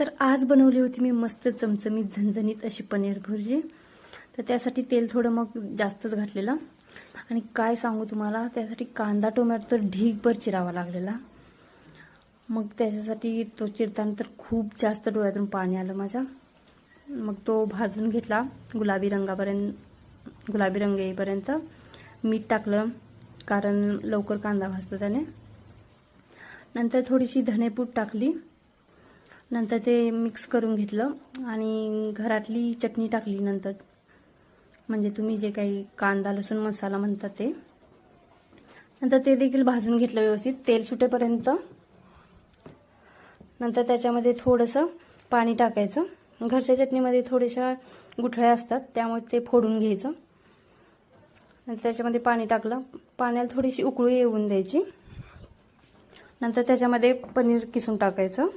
तर आज बनवली होती मी मस्त चमचमीत झणझणीत अशी पनीर भुर्जी। तर त्यासाठी तेल थोडं मग जास्तच घातलेलं आणि काय सांगू तुम्हाला, त्यासाठी कांदा टोमॅटो तर ढीगभर चिरावा लागलेला। मग त्याच्यासाठी तो चिरताना तर खूप जास्त डोळ्यातून पाणी आलं माझ्या। मग तो भाजून घेतला गुलाबी रंग येईपर्यंत। मीठ टाकलं कारण लवकर कांदा भाजतो त्याने। नंतर थोडीशी धनेपूड टाकली। नंतर ते मिक्स करून घेतलं आणि घरातली चटणी टाकली नंतर, म्हणजे तुम्ही जे काही कांदा लसूण मसाला म्हणता ते। नंतर ते देखील भाजून घेतलं व्यवस्थित तेल सुटेपर्यंत। नंतर त्याच्यामध्ये थोडंसं पाणी टाकायचं। घरच्या चटणीमध्ये थोड्याशा गुठळ्या असतात त्यामुळे ते फोडून घ्यायचं। नंतर त्याच्यामध्ये पाणी टाकलं, पाण्याला थोडीशी उकळी येऊन द्यायची। नंतर त्याच्यामध्ये पनीर किसून टाकायचं।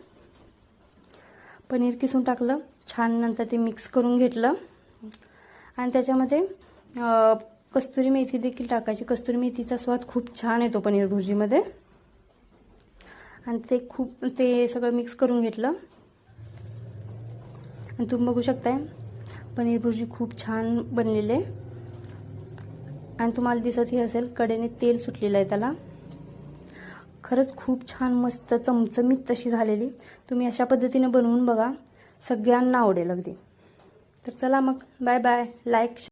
पनीर किसून टाकलं छान, नंतर ते मिक्स करून घेतलं आणि त्याच्यामध्ये कस्तुरी मेथी देखील टाकायची। कस्तुरी मेथीचा स्वाद खूप छान येतो पनीर भुर्जीमध्ये। आणि ते सगळं मिक्स करून घेतलं आणि तुम्ही बघू शकताय पनीर भुर्जी खूप छान बनलेली आहे। आणि तुम्हाला दिसतही असेल कडेने तेल सुटलेलं आहे त्याला। खरंच खूप छान मस्त चमचमीत तशी झालेली। तुम्ही अशा पद्धतीने बनवून बघा, सगळ्यांना आवडेल अगदी। तर चला मग, बाय बाय, लाईक